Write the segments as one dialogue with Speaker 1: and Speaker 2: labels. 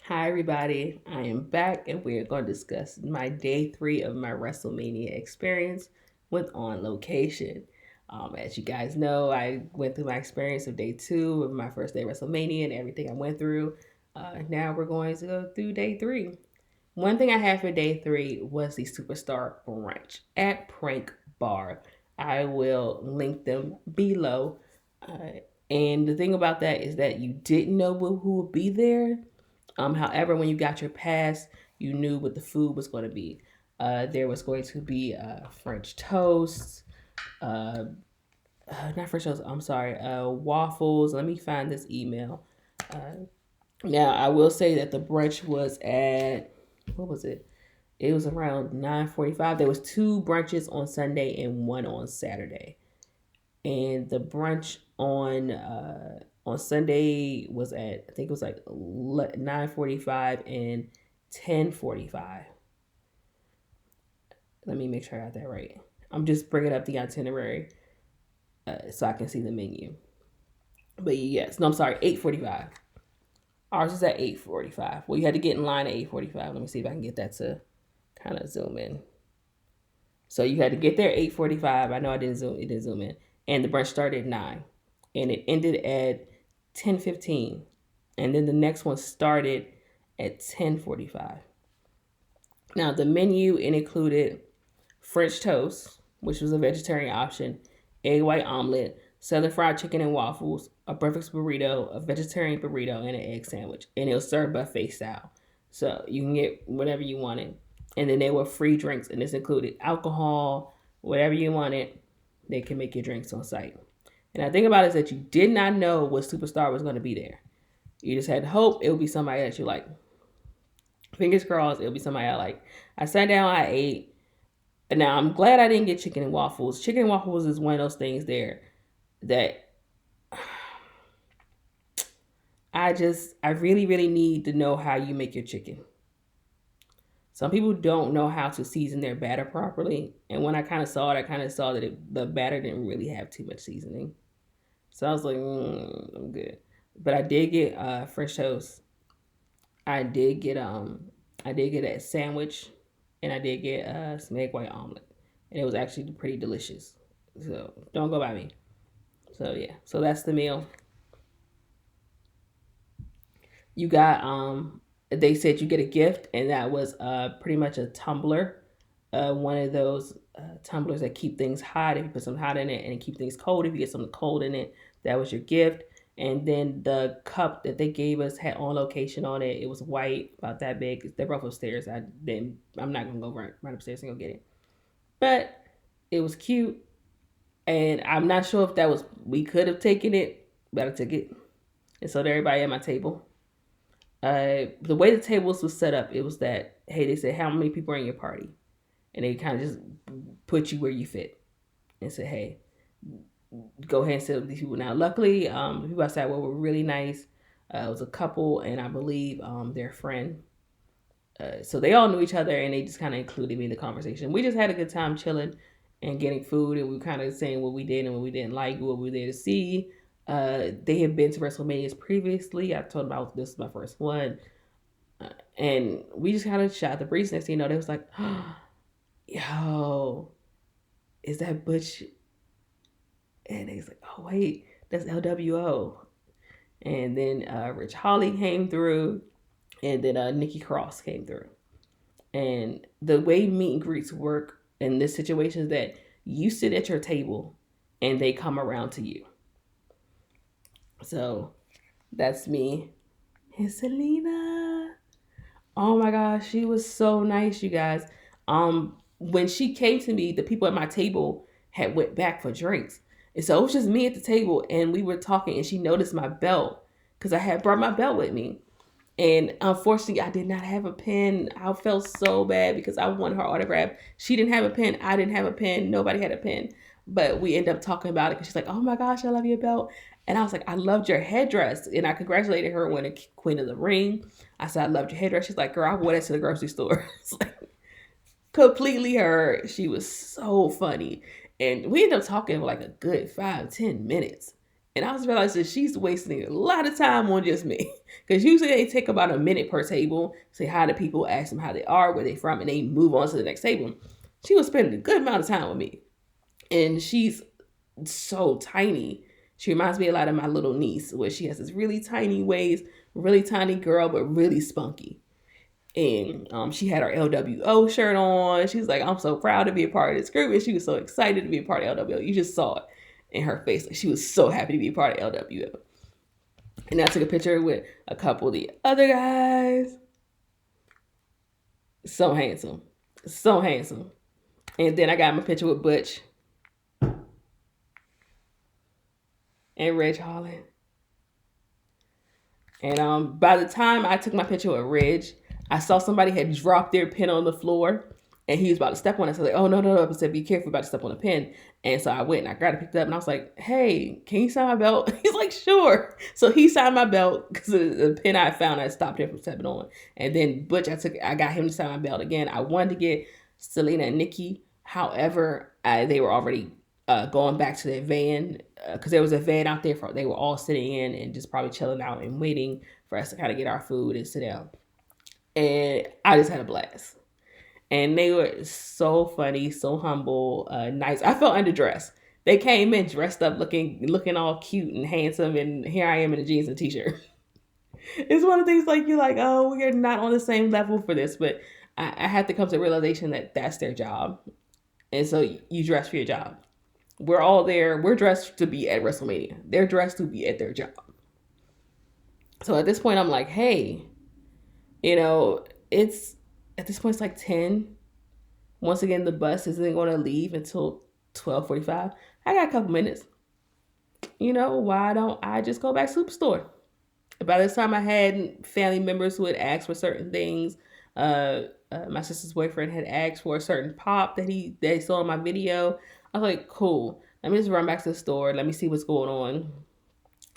Speaker 1: Hi, everybody. I am back, and we're going to discuss my day three of my Wrestlemania experience with On Location. As you guys know, I went through my experience of day two of my first day of Wrestlemania and everything I went through. Now we're going to go through day three. One thing I had for day three was the Superstar Brunch at Prank Bar. I will link them below. And the thing about that is that you didn't know who would be there. However, when you got your pass, you knew what the food was going to be. There was going to be French toast, uh, not French toast. I'm sorry, waffles. Let me find this email. Uh, Now, I will say that the brunch was at what was it? It was around 9:45. There was two brunches on Sunday and one on Saturday, and the brunch on Sunday was at, I think it was like 9:45 and 10:45. Let me make sure I got that right. I'm just bringing up the itinerary so I can see the menu. But yes, no, I'm sorry, 8:45. Ours is at 8:45. Well, you had to get in line at 8:45. Let me see if I can get that to kind of zoom in. So you had to get there at 8:45. I know I didn't zoom. It didn't zoom in, and the brunch started at 9, and it ended at 10:15, and then the next one started at 10:45. Now the menu, it included French toast, which was a vegetarian option, egg white omelet, southern fried chicken and waffles, a breakfast burrito, a vegetarian burrito, and an egg sandwich. And it was served buffet style. So you can get whatever you wanted. And then there were free drinks, and this included alcohol, whatever you wanted, they can make your drinks on site. And I think about it is that you did not know what superstar was going to be there. You just had hope it would be somebody that you like. Fingers crossed, it'll be somebody I like. I sat down, I ate. Now I'm glad I didn't get chicken and waffles. Chicken and waffles is one of those things there that I really, really need to know how you make your chicken. Some people don't know how to season their batter properly, and when I kind of saw it, I kind of saw that the batter didn't really have too much seasoning. So I was like, I'm good. But I did get French toast. I did get I did get a sandwich, and I did get some egg white omelet, and it was actually pretty delicious. So don't go by me. So yeah, so that's the meal. You got they said you get a gift, and that was pretty much a tumbler, one of those tumblers that keep things hot if you put something hot in it, and keep things cold if you get something cold in it. That was your gift. And then the cup that they gave us had On Location on it. It was white, about that big. They're both upstairs. I'm not gonna go right upstairs and go get it, but it was cute. And I'm not sure if that was, we could have taken it, but I took it. And so everybody at my table, the way the tables was set up, it was that, hey, they said how many people are in your party, and they kind of just put you where you fit, and said, hey, go ahead and sit with these people. Now, luckily, the people outside were really nice. It was a couple, and I believe their friend. So they all knew each other, and they just kind of included me in the conversation. We just had a good time chilling and getting food, and we were kind of saying what we did and what we didn't like, what we were there to see. They had been to WrestleManias previously. I told them this is my first one. And we just kind of shot the breeze. Next thing you know, they was like, oh, yo, is that Butch? And they was like, oh, wait, that's LWO. And then Rich Holly came through, and then Nikki Cross came through. And the way meet and greets work in this situation is that you sit at your table and they come around to you. So that's me. And Selena. Oh my gosh, she was so nice, you guys. When she came to me, the people at my table had went back for drinks. And so it was just me at the table, and we were talking, and she noticed my belt because I had brought my belt with me. And unfortunately, I did not have a pen. I felt so bad because I wanted her autograph. She didn't have a pen. I didn't have a pen. Nobody had a pen. But we ended up talking about it because she's like, oh my gosh, I love your belt. And I was like, I loved your headdress. And I congratulated her winning Queen of the Ring. I said, I loved your headdress. She's like, girl, I wore that to the grocery store. It's like completely her. She was so funny. And we ended up talking for like a good 5-10 minutes. And I was realizing she's wasting a lot of time on just me. Because usually they take about a minute per table, say hi to people, ask them how they are, where they from, and they move on to the next table. She was spending a good amount of time with me. And she's so tiny. She reminds me a lot of my little niece, where she has this really tiny waist, really tiny girl, but really spunky. And she had her LWO shirt on. She was like, I'm so proud to be a part of this group. And she was so excited to be a part of LWO. You just saw it in her face. Like, she was so happy to be a part of LWO. And I took a picture with a couple of the other guys. So handsome. So handsome. And then I got my picture with Butch and Reg Holland. And by the time I took my picture with Reg, I saw somebody had dropped their pen on the floor, and he was about to step on it. So I was like, oh, no. I said, be careful, about to step on a pen. And so I went and I grabbed it, picked it up, and I was like, hey, can you sign my belt? He's like, sure. So he signed my belt because the pen I found, I stopped him from stepping on. And then Butch, I got him to sign my belt again. I wanted to get Selena and Nikki. However, they were already going back to their van, because there was a van out there. They were all sitting in and just probably chilling out and waiting for us to kind of get our food and sit down. And I just had a blast. And they were so funny, so humble, nice. I felt underdressed. They came in dressed up, looking all cute and handsome, and here I am in a jeans and t-shirt. It's one of the things like you're like, oh, we're not on the same level for this, but I had to come to the realization that that's their job, and so you dress for your job. We're all there. We're dressed to be at WrestleMania. They're dressed to be at their job. So at this point, I'm like, hey, it's at this point it's like 10. Once again, the bus isn't going to leave until 12:45. I got a couple minutes. Why don't I just go back to Superstore? By this time, I had family members who had asked for certain things. My sister's boyfriend had asked for a certain pop that they saw in my video. I was like, cool. Let me just run back to the store. Let me see what's going on.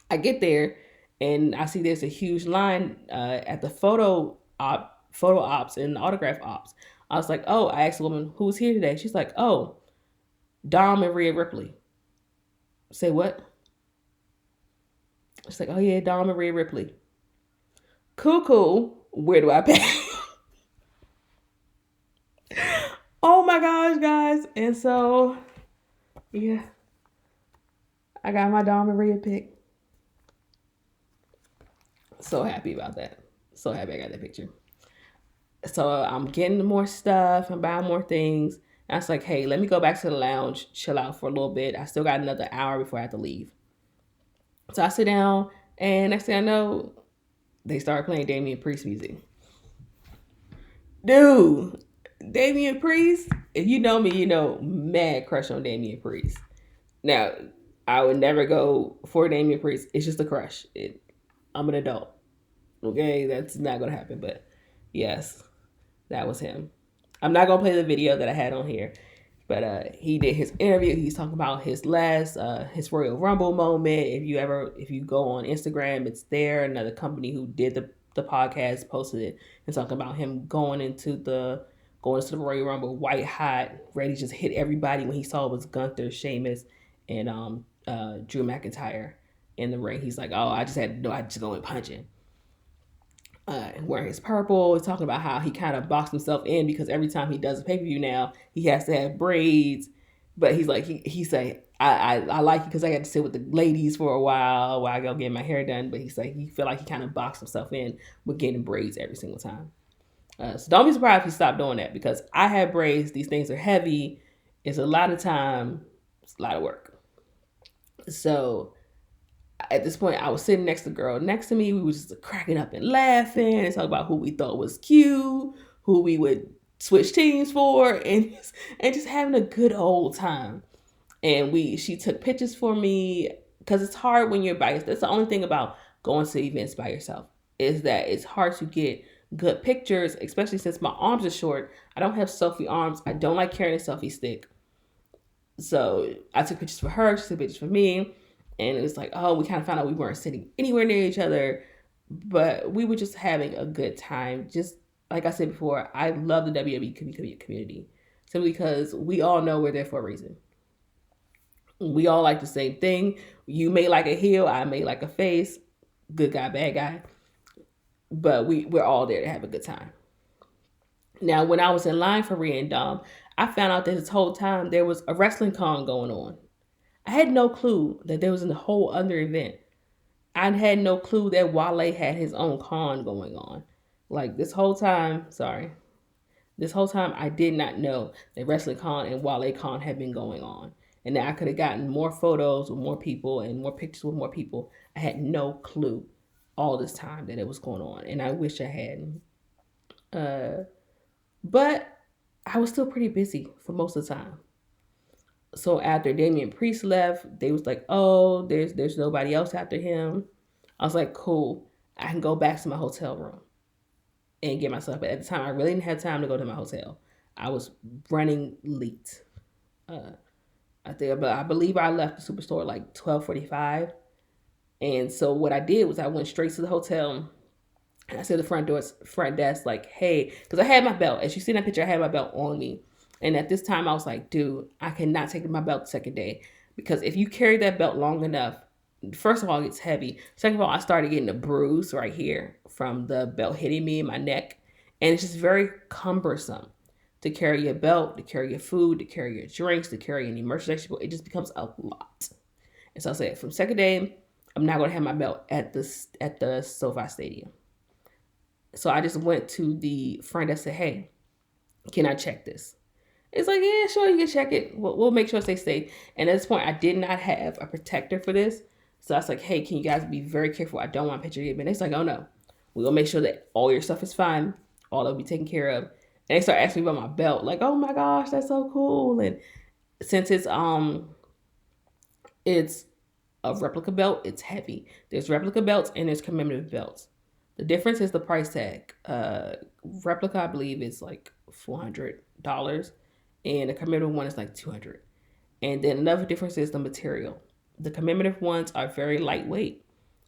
Speaker 1: I get there, and I see there's a huge line at the photo ops and autograph ops. I was like, oh, I asked the woman who's here today. She's like, oh, Dom and Rhea Ripley. Say what? She's like, oh yeah, Dom and Rhea Ripley. Cool. Where do I pay? Oh my gosh, guys. And so, yeah, I got my Dom and Rhea pick. So happy about that. So happy I got that picture. So I'm getting more stuff. I'm buying more things. And I was like, hey, let me go back to the lounge, chill out for a little bit. I still got another hour before I have to leave. So I sit down, and next thing I know, they start playing Damian Priest music. Dude, Damian Priest, if you know me, you know, mad crush on Damian Priest. Now, I would never go for Damian Priest. It's just a crush. I'm an adult. Okay, that's not going to happen. But yes, that was him. I'm not going to play the video that I had on here. But he did his interview. He's talking about his last, his Royal Rumble moment. If you go on Instagram, it's there. Another company who did the podcast posted it and talking about him going into the Royal Rumble white hot, ready to just hit everybody. When he saw it was Gunther, Sheamus, and Drew McIntyre in the ring. He's like, oh, I just go in punching. Wearing his purple, he's talking about how he kind of boxed himself in because every time he does a pay-per-view now, he has to have braids. But he's like, he say, I like it because I got to sit with the ladies for a while I go get my hair done. But he's like, he feel like he kind of boxed himself in with getting braids every single time. So don't be surprised if he stopped doing that, because I have braids. These things are heavy. It's a lot of time. It's a lot of work. So at this point, I was sitting next to the girl next to me. We were just cracking up and laughing and talking about who we thought was cute, who we would switch teams for, and just having a good old time. And she took pictures for me, because it's hard when you're by yourself. That's the only thing about going to events by yourself, is that it's hard to get good pictures, especially since my arms are short. I don't have selfie arms. I don't like carrying a selfie stick. So I took pictures for her. She took pictures for me. And it was like, oh, we kind of found out we weren't sitting anywhere near each other, but we were just having a good time. Just like I said before, I love the WWE community simply because we all know we're there for a reason. We all like the same thing. You may like a heel, I may like a face. Good guy, bad guy. But we're all there to have a good time. Now, when I was in line for Random, I found out that this whole time there was a wrestling con going on. I had no clue that there was a whole other event. I had no clue that Wale had his own con going on. Like this whole time, sorry, this whole time I did not know that Wrestling Con and Wale Con had been going on. And that I could have gotten more photos with more people and more pictures with more people. I had no clue all this time that it was going on. And I wish I hadn't. But I was still pretty busy for most of the time. So after Damian Priest left, they was like, "Oh, there's nobody else after him." I was like, "Cool, I can go back to my hotel room and get myself." But at the time, I really didn't have time to go to my hotel. I was running late. Uh, I believe I left the Superstore like 12:45, and so what I did was I went straight to the hotel. And I said to the front desk, like, "Hey," because I had my belt. As you see in that picture, I had my belt on me. And at this time, I was like, "Dude, I cannot take my belt the second day because if you carry that belt long enough, first of all, it's heavy. Second of all, I started getting a bruise right here from the belt hitting me in my neck, and it's just very cumbersome to carry your belt, to carry your food, to carry your drinks, to carry any merchandise. It just becomes a lot." And so I said, from second day, I'm not going to have my belt at the SoFi Stadium. So I just went to the friend that said, "Hey, can I check this?" It's like, "Yeah, sure, you can check it. We'll make sure it stays safe." And at this point, I did not have a protector for this. So I was like, "Hey, can you guys be very careful? I don't want a picture of you." And it's like, "Oh no, we'll make sure that all your stuff is fine. All will be taken care of." And they start asking me about my belt, like, "Oh my gosh, that's so cool." And since it's a replica belt, it's heavy. There's replica belts and there's commemorative belts. The difference is the price tag. Replica, I believe, is like $400, and the commemorative one is like 200. And then another difference is the material. The commemorative ones are very lightweight.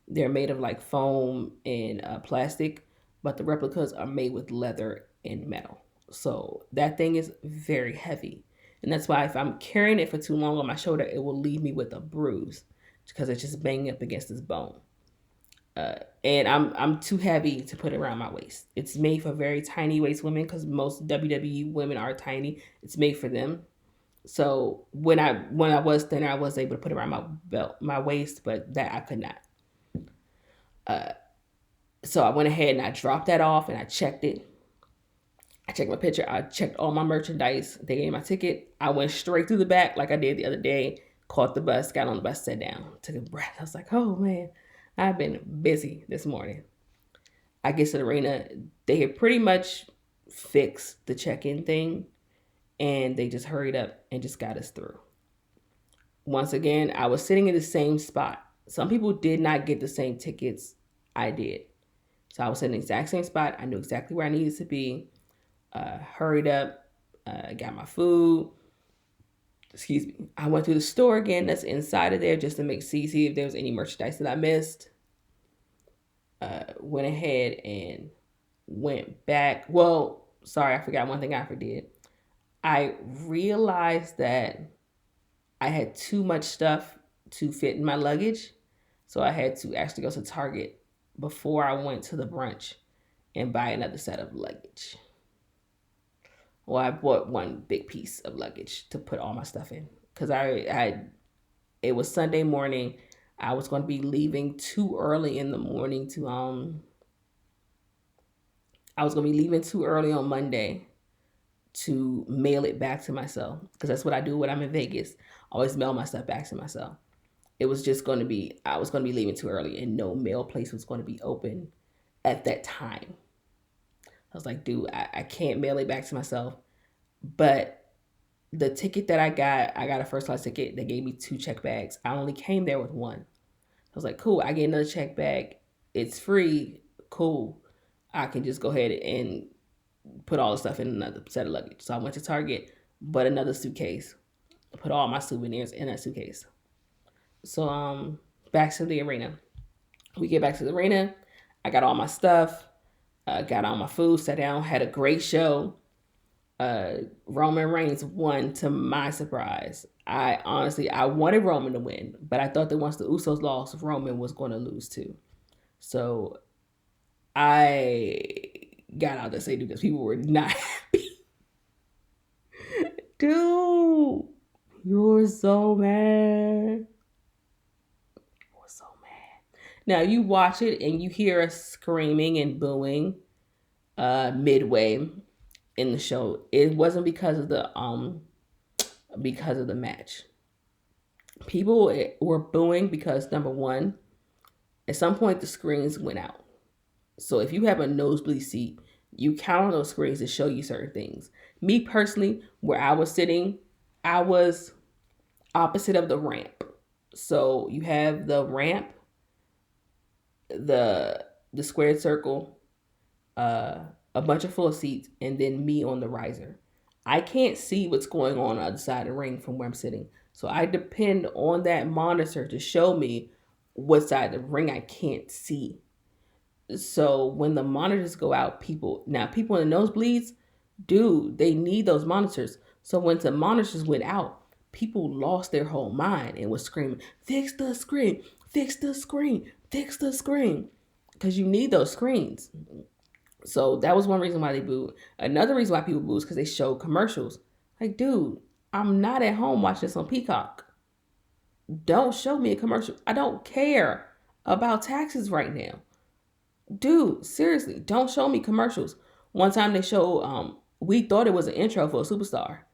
Speaker 1: They're made of like foam and plastic, but the replicas are made with leather and metal. So that thing is very heavy. And that's why if I'm carrying it for too long on my shoulder, it will leave me with a bruise because it's just banging up against this bone. And I'm too heavy to put it around my waist. It's made for very tiny waist women because most WWE women are tiny. It's made for them. So when I was thinner, I was able to put it around my waist, but that I could not. Uh, so I went ahead and I dropped that off and I checked it. I checked my picture. I checked all my merchandise. They gave me my ticket. I went straight through the back like I did the other day. Caught the bus, got on the bus, sat down, took a breath. I was like, "Oh man, I've been busy this morning." I get to the arena. They had pretty much fixed the check-in thing, and they just hurried up and just got us through. Once again, I was sitting in the same spot. Some people did not get the same tickets I did. So I was in the exact same spot. I knew exactly where I needed to be. Hurried up, got my food. Excuse me. I went to the store again that's inside of there just to see if there was any merchandise that I missed. Went ahead and went back. Well, sorry, I forgot one thing I did. I realized that I had too much stuff to fit in my luggage. So I had to actually go to Target before I went to the brunch and buy another set of luggage. Well, I bought one big piece of luggage to put all my stuff in because it was Sunday morning. I was going to be leaving too early in the morning to I was going to be leaving too early on Monday to mail it back to myself because that's what I do when I'm in Vegas. I always mail my stuff back to myself. It was just going to be I was going to be leaving too early and no mail place was going to be open at that time. I was like, "Dude, I can't mail it back to myself." But the ticket that I got a first class ticket. They gave me 2 check bags. I only came there with one. I was like, "Cool, I get another check bag. It's free. Cool. I can just go ahead and put all the stuff in another set of luggage." So I went to Target, bought another suitcase, put all my souvenirs in that suitcase. So back to the arena. We get back to the arena. I got all my stuff, got all my food, sat down, had a great show. Roman Reigns won to my surprise. I wanted Roman to win, but I thought that once the Usos lost, Roman was going to lose too. So I got out to say because people were not happy. Dude, you were so mad. I was so mad. Now you watch it and you hear us screaming and booing midway in the show. It wasn't because of the match. People were booing because number one, at some point the screens went out. So if you have a nosebleed seat, you count on those screens to show you certain things. Me personally, where I was sitting, I was opposite of the ramp. So you have the ramp, the squared circle, a bunch of full of seats, and then me on the riser. I can't see what's going on the other side of the ring from where I'm sitting. So I depend on that monitor to show me what side of the ring I can't see. So when the monitors go out, people in the nosebleeds, dude, they need those monitors. So when the monitors went out, people lost their whole mind and was screaming, "Fix the screen, fix the screen, fix the screen," because you need those screens. So that was one reason why they booed. Another reason why people boo is because they show commercials. Like, dude, I'm not at home watching this on Peacock. Don't show me a commercial. I don't care about taxes right now. Dude, seriously, don't show me commercials. One time they showed, we thought it was an intro for a superstar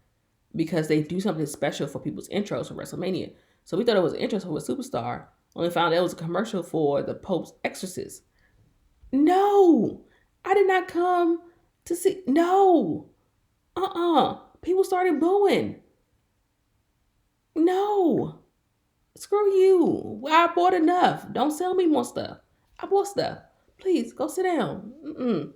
Speaker 1: because they do something special for people's intros for WrestleMania. So we thought it was an intro for a superstar. Only found out it was a commercial for the Pope's exorcist. No, I did not come to see. No, people started booing. No, screw you. I bought enough. Don't sell me more stuff. I bought stuff. Please go sit down.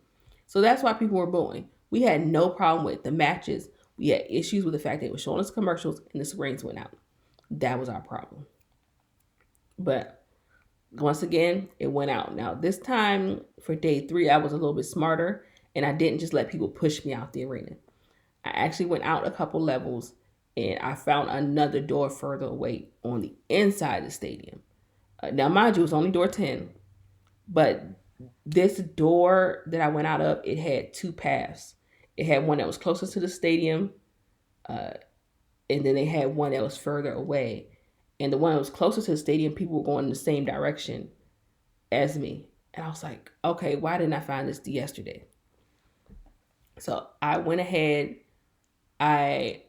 Speaker 1: So that's why people were booing. We had no problem with the matches. We had issues with the fact that it was showing us commercials and the screens went out. That was our problem. But once again, it went out. Now, this time for day 3, I was a little bit smarter and I didn't just let people push me out the arena. I actually went out a couple levels and I found another door further away on the inside of the stadium. Now, mind you, it was only door 10, but this door that I went out of, it had 2 paths. It had one that was closest to the stadium, and then they had one that was further away. And the one that was closest to the stadium, people were going in the same direction as me. And I was like, okay, why didn't I find this yesterday? So I went ahead. I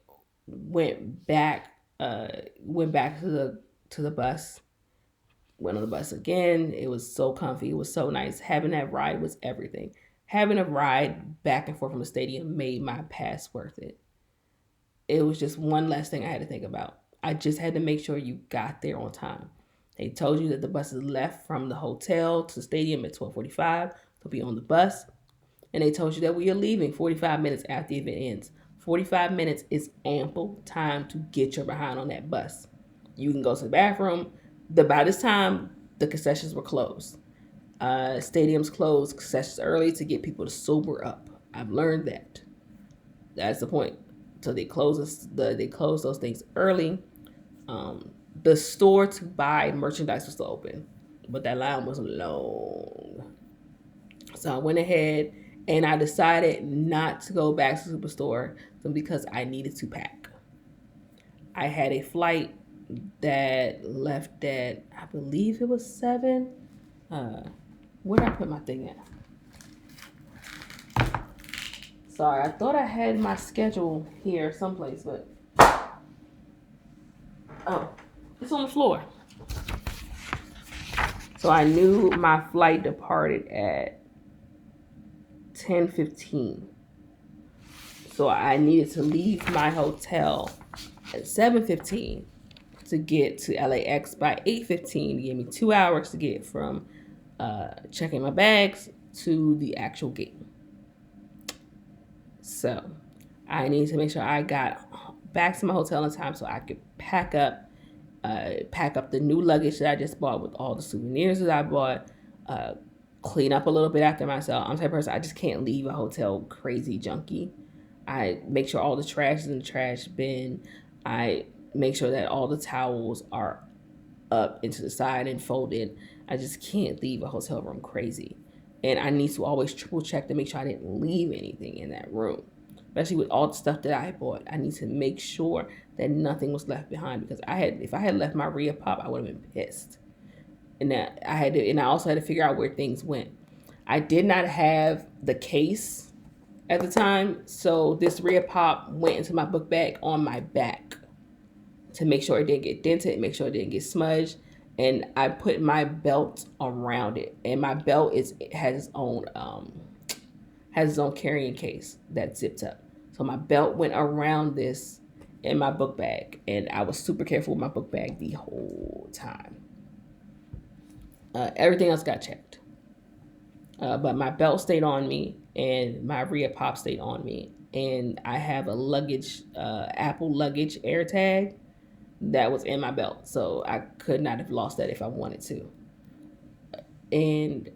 Speaker 1: went back to the bus. Went on the bus again. It was so comfy. It was so nice. Having that ride was everything. Having a ride back and forth from the stadium made my pass worth it. It was just one less thing I had to think about. I just had to make sure you got there on time. They told you that the buses left from the hotel to the stadium at 12:45 to be on the bus. And they told you that we are leaving 45 minutes after the event ends. 45 minutes is ample time to get your behind on that bus. You can go to the bathroom. By this time, the concessions were closed. Stadiums closed concessions early to get people to sober up. I've learned that. That's the point. So they close those things early. The store to buy merchandise was still open, but that line was long. So I went ahead and I decided not to go back to Superstore because I needed to pack. I had a flight that left at, I believe it was 7. Where did I put my thing at? Sorry, I thought I had my schedule here someplace, but it's on the floor. So I knew my flight departed at 10:15. So I needed to leave my hotel at 7:15 to get to LAX by 8:15 to give me 2 hours to get from checking my bags to the actual gate. So I needed to make sure I got back to my hotel in time so I could pack up the new luggage that I just bought with all the souvenirs that I bought, clean up a little bit after myself. I'm the type of person, I just can't leave a hotel crazy junky. I make sure all the trash is in the trash bin. I make sure that all the towels are up into the side and folded. I just can't leave a hotel room crazy. And I need to always triple check to make sure I didn't leave anything in that room. Especially with all the stuff that I bought. I need to make sure that nothing was left behind, because if I had left my Rhea Pop, I would have been pissed. And I also had to figure out where things went. I did not have the case at the time, so this Rhea Pop went into my book bag on my back to make sure it didn't get dented, make sure it didn't get smudged. And I put my belt around it, and my belt has its own carrying case that zipped up. So my belt went around this in my book bag, and I was super careful with my book bag the whole time. Everything else got checked, but my belt stayed on me, and my Rhea Pop stayed on me, and I have a luggage, Apple luggage air tag that was in my belt, so I could not have lost that if I wanted to. And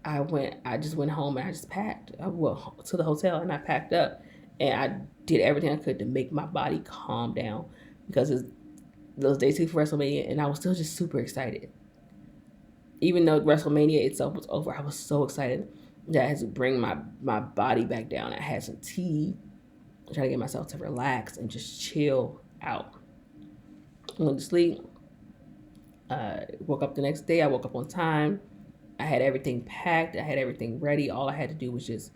Speaker 1: I just went home and I just packed. I went to the hotel and I packed up, and I did everything I could to make my body calm down, because it's those days for WrestleMania, and I was still just super excited. Even though WrestleMania itself was over, I was so excited that I had to bring my body back down. I had some tea, try to get myself to relax and just chill out. Went to sleep. Woke up the next day. I woke up on time. I had everything packed. I had everything ready. All I had to do was just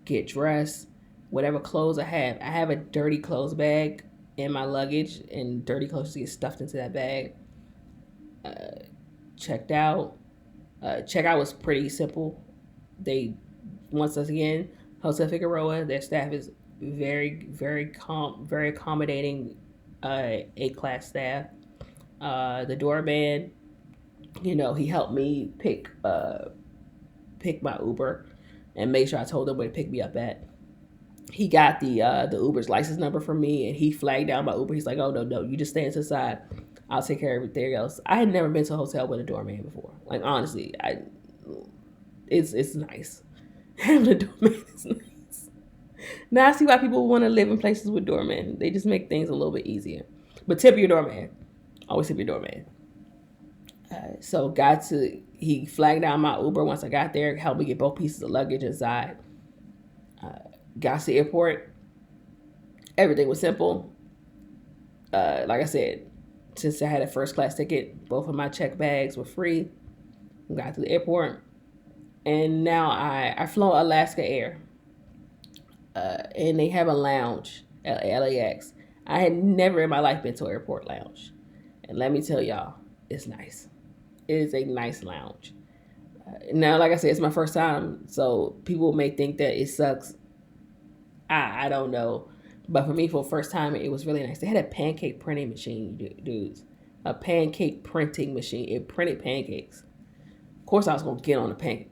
Speaker 1: get dressed. Whatever clothes I have a dirty clothes bag in my luggage, and dirty clothes get stuffed into that bag. Checked out. Checkout was pretty simple. They, once again, Hotel Figueroa, their staff is very, very accommodating, A-class staff. The doorman, he helped me pick my Uber and make sure I told him where to pick me up at. He got the Uber's license number for me, and he flagged down my Uber. He's like, "Oh no, you just stand to the side. I'll take care of everything else." I had never been to a hotel with a doorman before. Like, honestly, it's nice. Having a doorman is nice. Now I see why people want to live in places with doormen. They just make things a little bit easier. But tip your doorman. Always tip your doorman. So he flagged down my Uber once I got there, helped me get both pieces of luggage inside. Got to the airport. Everything was simple. Like I said, since I had a first class ticket, both of my check bags were free. Got to the airport, and now I flew Alaska Air, and they have a lounge at LAX. I had never in my life been to an airport lounge, and let me tell y'all, it's nice. It is a nice lounge. Now, like I said, it's my first time, so people may think that it sucks. I don't know. But for me, for the first time, it was really nice. They had a pancake printing machine, dudes. A pancake printing machine. It printed pancakes. Of course, I was going to get on the pancake.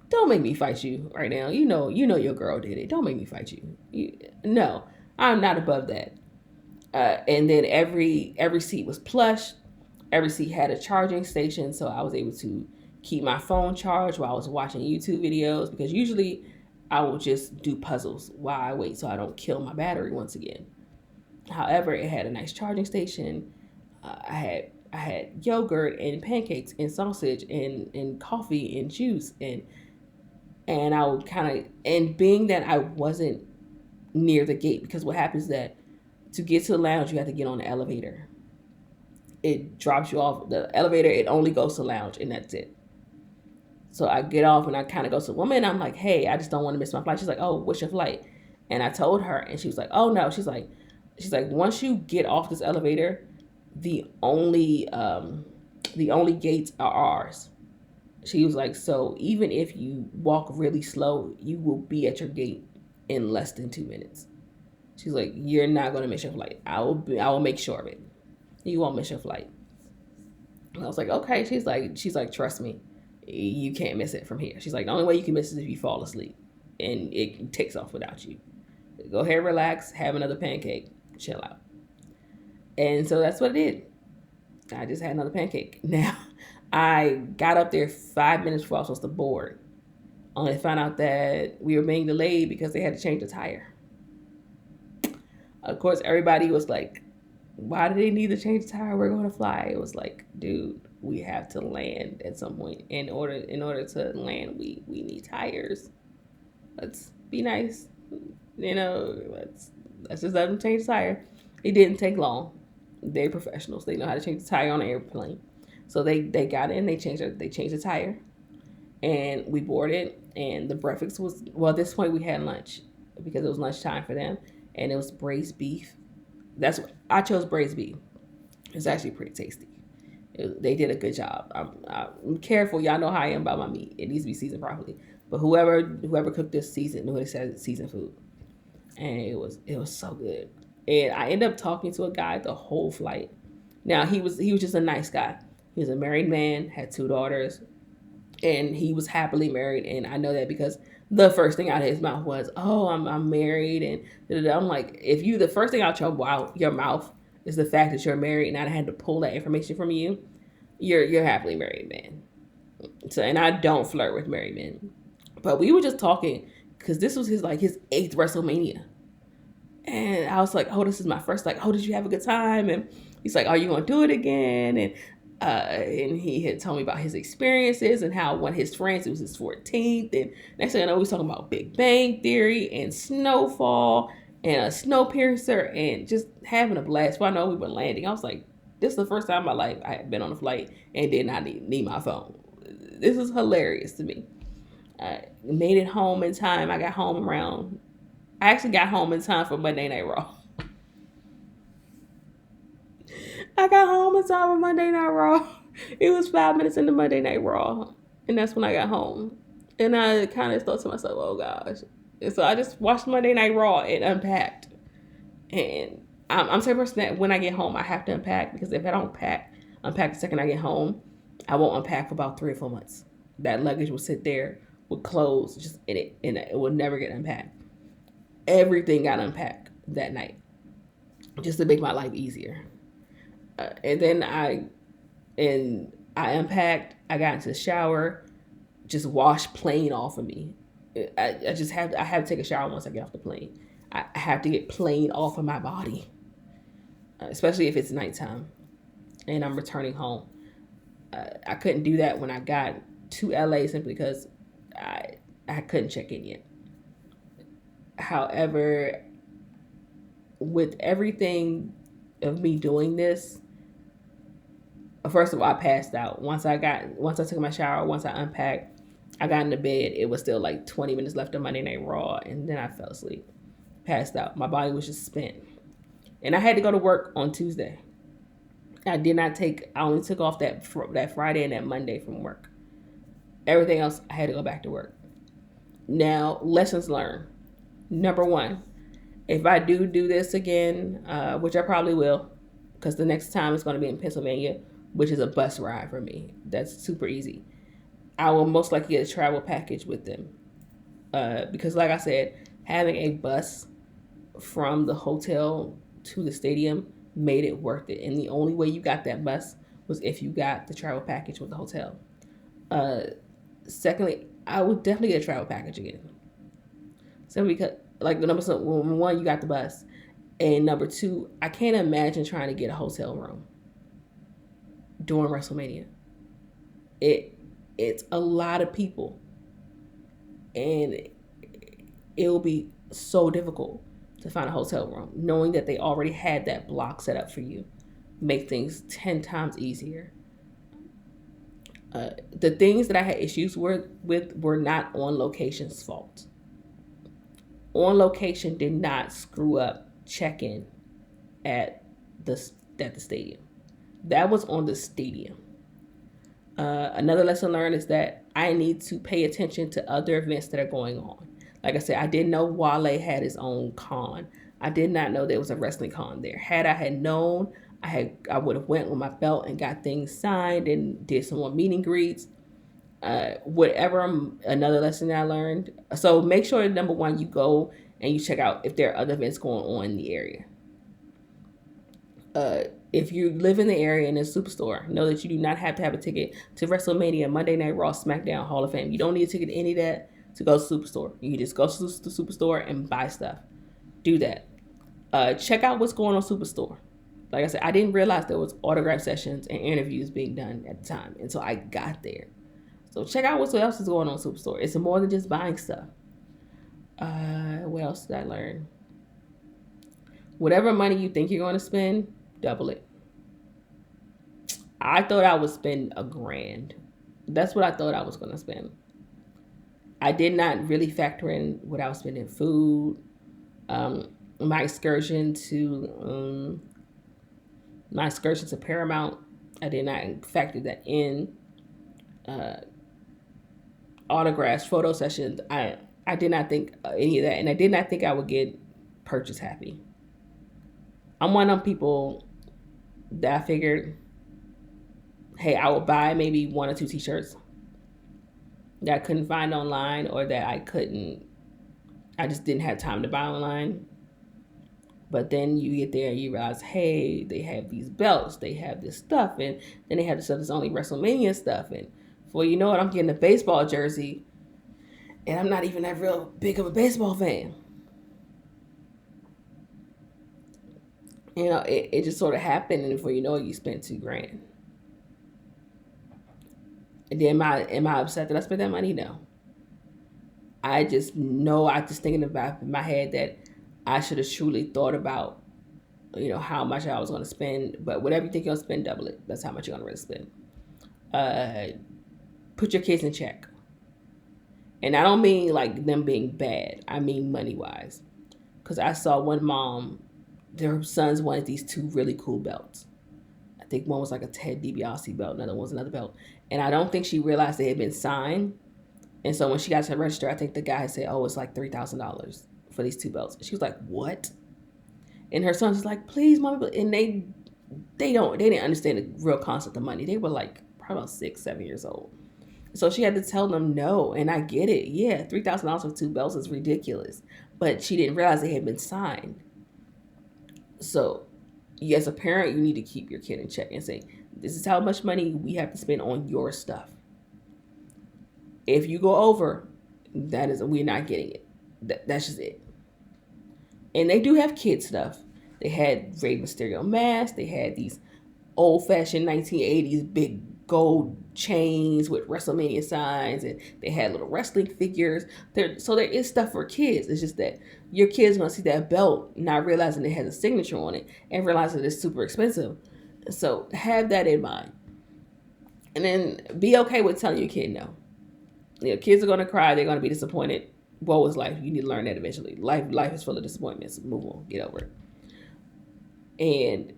Speaker 1: Don't make me fight you right now. You know your girl did it. Don't make me fight you. No, I'm not above that. And then every seat was plush. Every seat had a charging station, so I was able to keep my phone charged while I was watching YouTube videos, because usually I will just do puzzles while I wait so I don't kill my battery once again. However, it had a nice charging station. I had yogurt and pancakes and sausage and coffee and juice, and I would and being that I wasn't near the gate, because what happens is that to get to the lounge you have to get on the elevator. It drops you off the elevator. It only goes to lounge, and that's it. So I get off and I kind of go to the woman. I'm like, "Hey, I just don't want to miss my flight." She's like, "Oh, what's your flight?" And I told her, and she was like, "Oh no." She's like, "Once you get off this elevator, the only gates are ours." She was like, "So even if you walk really slow, you will be at your gate in less than 2 minutes." She's like, "You're not going to miss your flight. I will make sure of it. You won't miss your flight." And I was like, "Okay." She's like, "Trust me. You can't miss it from here." She's like, "The only way you can miss it is if you fall asleep and it takes off without you. Go ahead, relax, have another pancake, chill out." And so that's what I did. I just had another pancake. Now, I got up there 5 minutes before I was supposed to board. Only to find out that we were being delayed because they had to change the tire. Of course, everybody was like, why do they need to change the tire? We're going to fly. It was like, dude, we have to land at some point. In order to land, we need tires. Let's be nice. Let's just let them change the tire. It didn't take long. They're professionals. They know how to change the tire on an airplane. So they got in. They changed the tire, and we boarded. And the breakfast was, well, at this point we had lunch because it was lunchtime for them, and it was braised beef. That's what I chose, braised beef. It's actually pretty tasty. They did a good job. I'm careful. Y'all know how I am about my meat. It needs to be seasoned properly. But whoever cooked this season knew how to say seasoned food, and it was so good. And I ended up talking to a guy the whole flight. Now he was just a nice guy. He was a married man, had two daughters, and he was happily married. And I know that because the first thing out of his mouth was, "Oh, I'm married," and da-da-da. I'm like, if you the first thing out your mouth is the fact that you're married, and I had to pull that information from you, you're happily married, man. So, and I don't flirt with married men, but we were just talking because this was his eighth WrestleMania. And I was like, "Oh, this is my first." Like, "Oh, did you have a good time?" And he's like, "Are you gonna do it again?" And he had told me about his experiences and how one of his friends, it was his 14th, and next thing I know, we was talking about Big Bang Theory and Snowfall and a Snowpiercer and just having a blast. Well, I know we were landing. I was like, "This is the first time in my life I had been on a flight and did not need my phone. This is hilarious to me." I made it home in time. I actually got home in time for Monday Night Raw. I got home in time for Monday Night Raw. It was 5 minutes into Monday Night Raw, and that's when I got home. And I kind of thought to myself, "Oh gosh!" And so I just watched Monday Night Raw and unpacked. And I'm the same person that when I get home, I have to unpack because if I don't unpack the second I get home, I won't unpack for about 3 or 4 months. That luggage will sit there with clothes just in it, and it will never get unpacked. Everything got unpacked that night just to make my life easier. And then I unpacked. I got into the shower, just washed plane off of me. I have to take a shower once I get off the plane. I have to get plane off of my body, especially if it's nighttime and I'm returning home. I couldn't do that when I got to LA simply because I couldn't check in yet. However, with everything of me doing this, first of all, I passed out. Once I took my shower, once I unpacked, I got into bed. It was still like 20 minutes left of Monday Night Raw, and then I fell asleep, passed out. My body was just spent, and I had to go to work on Tuesday. I only took off that Friday and that Monday from work. Everything else, I had to go back to work. Now, lessons learned. Number one, if I do this again, which I probably will, because the next time it's going to be in Pennsylvania, which is a bus ride for me. That's super easy. I will most likely get a travel package with them. Because like I said, having a bus from the hotel to the stadium made it worth it. And the only way you got that bus was if you got the travel package with the hotel. Secondly, I would definitely get a travel package again. Simply because, like, number one, you got the bus. And number two, I can't imagine trying to get a hotel room during WrestleMania. It's a lot of people, and it will be so difficult to find a hotel room, knowing that they already had that block set up for you. Make things 10 times easier. The things that I had issues with were not On Location's fault. On Location did not screw up check-in at the stadium. That was on the stadium. Another lesson learned is that I need to pay attention to other events that are going on. Like I said, I didn't know Wale had his own con. I did not know there was a wrestling con there. Had I known, I would have went with my belt and got things signed and did some more meet and greets. Another lesson that I learned. So make sure, number one, you go and you check out if there are other events going on in the area. If you live in the area and there's Superstore, know that you do not have to have a ticket to WrestleMania, Monday Night Raw, SmackDown, Hall of Fame. You don't need a ticket to any of that to go to Superstore. You can just go to the Superstore and buy stuff. Do that. Check out what's going on Superstore. Like I said, I didn't realize there was autograph sessions and interviews being done at the time until I got there. So check out what else is going on Superstore. It's more than just buying stuff. What else did I learn? Whatever money you think you're going to spend, double it. I thought I would spend $1,000. That's what I thought I was going to spend. I did not really factor in what I was spending food. My excursion to Paramount, I did not factor that in. Uh, Autographs, photo sessions. I did not think any of that, and I did not think I would get purchase happy. I'm one of them people that I figured, hey, I will buy maybe 1 or 2 t-shirts that I couldn't find online, or that I just didn't have time to buy online. But then you get there and you realize, hey, they have these belts, they have this stuff, and then they have the stuff that's only Wrestlemania stuff. And before you know it, I'm getting a baseball jersey, and I'm not even that real big of a baseball fan. It just sort of happened, and before you know it, you spent $2,000. And then am I upset that I spent that money? No. I just know, I just thinking about in my head that I should have truly thought about, how much I was going to spend. But whatever you think you're going to spend, double it. That's how much you're going to really spend. Put your kids in check. And I don't mean like them being bad. I mean money wise. Because I saw one mom, their sons wanted these 2 really cool belts. I think one was like a Ted DiBiase belt, another one was another belt. And I don't think she realized they had been signed. And so when she got to the register, I think the guy said, oh, it's like $3,000 for these 2 belts. She was like, what? And her son was like, please, mommy. And they didn't understand the real concept of money. They were like probably about 6, 7 years old. So she had to tell them no. And I get it. Yeah, $3,000 for 2 belts is ridiculous. But she didn't realize they had been signed. So as a parent, you need to keep your kid in check and say, this is how much money we have to spend on your stuff. If you go over, we're not getting it. That's just it. And they do have kid stuff. They had Rey Mysterio masks. They had these old-fashioned 1980s big gold chains with WrestleMania signs, and they had little wrestling figures. So there is stuff for kids. It's just that your kid's gonna see that belt, not realizing it has a signature on it, and realizing it's super expensive. So have that in mind, and then be okay with telling your kid no. Kids are gonna cry. They're gonna be disappointed. Woe is life. You need to learn that eventually. Life is full of disappointments. Move on. Get over it. And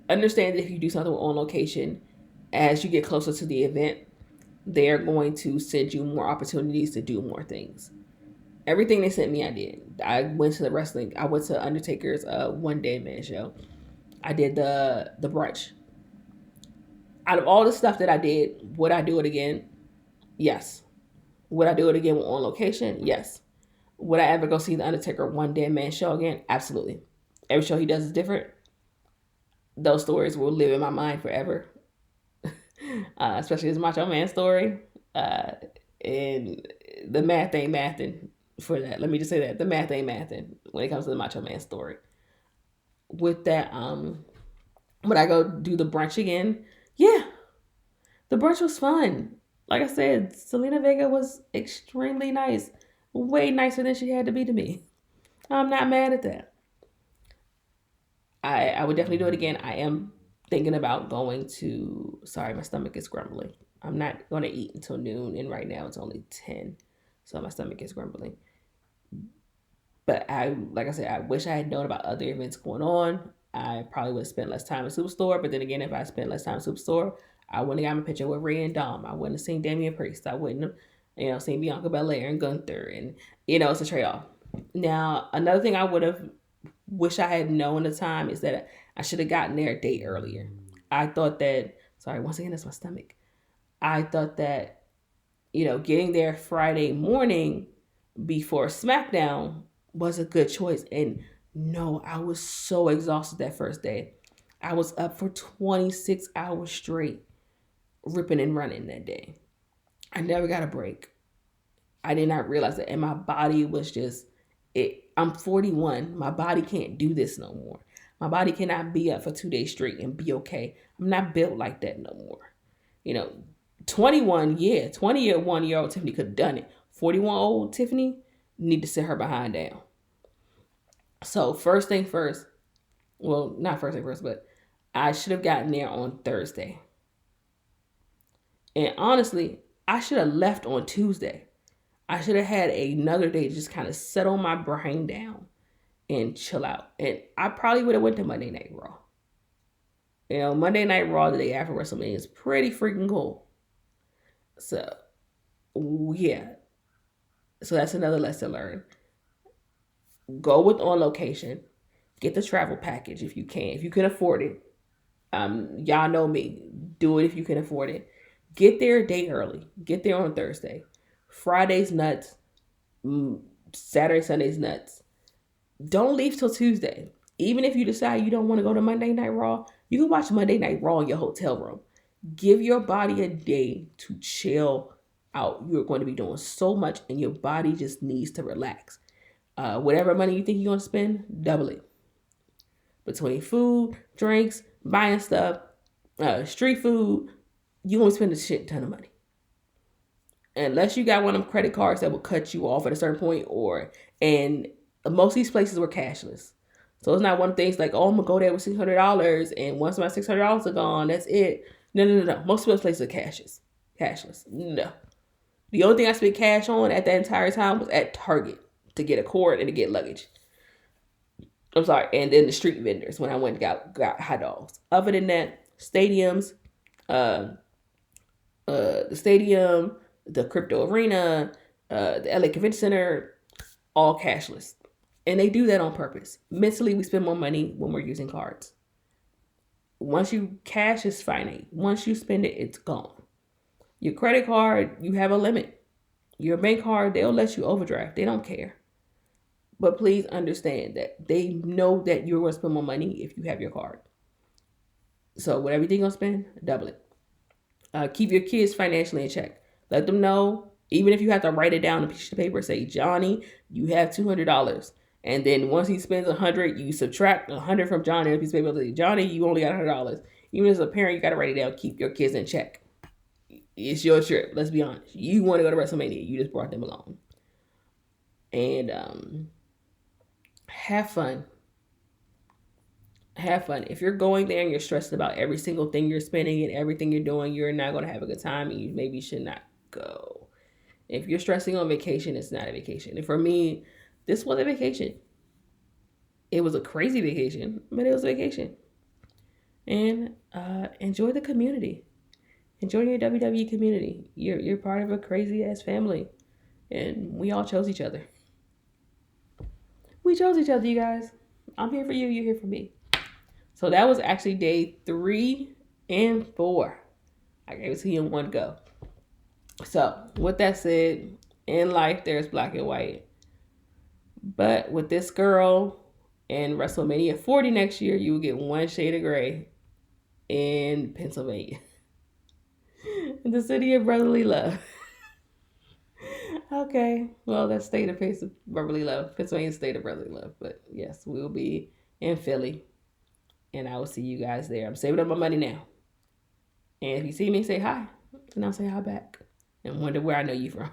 Speaker 1: understand that if you do something on location, as you get closer to the event, they're going to send you more opportunities to do more things. Everything they sent me, I did. I went to Undertaker's One Dead Man show. I did the brunch. Out of all the stuff that I did, would I do it again? Yes. Would I do it again on location? Yes. Would I ever go see the Undertaker One Dead Man show again? Absolutely. Every show he does is different. Those stories will live in my mind forever. Especially his Macho Man story. And the math ain't mathing for that. Let me just say that. The math ain't mathing when it comes to the Macho Man story. With that, would I go do the brunch again? Yeah. The brunch was fun. Like I said, Selena Vega was extremely nice. Way nicer than she had to be to me. I'm not mad at that. I would definitely do it again. I am thinking about going to... Sorry, my stomach is grumbling. I'm not going to eat until noon, and right now it's only 10. So my stomach is grumbling. But like I said, I wish I had known about other events going on. I probably would have spent less time in Superstore. But then again, if I spent less time in Superstore, I wouldn't have got my picture with Ray and Dom. I wouldn't have seen Damian Priest. I wouldn't have, seen Bianca Belair and Gunther. And, it's a trade-off. Now, another thing I would have wished I had known at the time is that I should have gotten there a day earlier. I thought that... Sorry, once again, that's my stomach. I thought that, getting there Friday morning before SmackDown was a good choice. And no, I was so exhausted that first day. I was up for 26 hours straight, ripping and running that day. I never got a break. I did not realize that. And my body was just, I'm 41. My body can't do this no more. My body cannot be up for 2 days straight and be okay. I'm not built like that no more. You know, 21, yeah, 21-year-old Tiffany could have done it. 41-old Tiffany need to sit her behind down. So first thing first, well, not first thing first, but I should have gotten there on Thursday. And honestly, I should have left on Tuesday. I should have had another day to just kind of settle my brain down and chill out. And I probably would have went to Monday Night Raw. You know, Monday Night Raw the day after WrestleMania is pretty freaking cool. So, yeah. So that's another lesson learned. Go with on location. Get the travel package if you can. If you can afford it. Y'all know me. Do it if you can afford it. Get there a day early. Get there on Thursday. Friday's nuts. Saturday, Sunday's nuts. Don't leave till Tuesday. Even if you decide you don't want to go to Monday Night Raw, you can watch Monday Night Raw in your hotel room. Give your body a day to chill out. You're going to be doing so much and your body just needs to relax. Whatever money you think you're going to spend, double it. Between food, drinks, buying stuff, street food, you're going to spend a shit ton of money. Unless you got one of them credit cards that will cut you off at a certain point, and most of these places were cashless. So it's not one of the things like, oh, I'm going to go there with $600 and once my $600 are gone, that's it. No. Most of those places are cashless. No. The only thing I spent cash on at that entire time was at Target to get a cord and to get luggage. I'm sorry. And then the street vendors when I went and got hot dogs. Other than that, stadiums, the stadium, the crypto arena, the LA Convention Center, all cashless. And they do that on purpose. Mentally, we spend more money when we're using cards. Once you cash is finite. Once you spend it, it's gone. Your credit card, you have a limit. Your bank card, they'll let you overdraft. They don't care. But please understand that they know that you're going to spend more money if you have your card. So whatever you're going to spend, double it. Keep your kids financially in check. Let them know, even if you have to write it down on a piece of paper, say, Johnny, you have $200. And then once he spends $100, you subtract $100 from Johnny on a piece of paper. Say, Johnny, you only got $100. Even as a parent, you got to write it down. Keep your kids in check. It's your trip. Let's be honest. You want to go to WrestleMania. You just brought them along. And have fun. Have fun. If you're going there and you're stressed about every single thing you're spending and everything you're doing, you're not going to have a good time and you maybe should not go. If you're stressing on vacation, it's not a vacation. And for me, this was a vacation. It was a crazy vacation, but it was a vacation. And enjoy the community. Enjoy your WWE community. You're part of a crazy ass family. And we all chose each other. We chose each other, you guys. I'm here for you. You're here for me. So that was actually day 3 and 4. I gave it to you in one go. So with that said, in life, there's black and white. But with this girl and WrestleMania 40 next year, you will get one shade of gray in Pennsylvania. In the city of brotherly love. Okay, well, that's state of brotherly love. Pennsylvania state of brotherly love. But yes, we will be in Philly. And I will see you guys there. I'm saving up my money now. And if you see me, say hi. And I'll say hi back. And wonder where I know you from.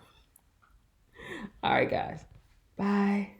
Speaker 1: All right, guys. Bye.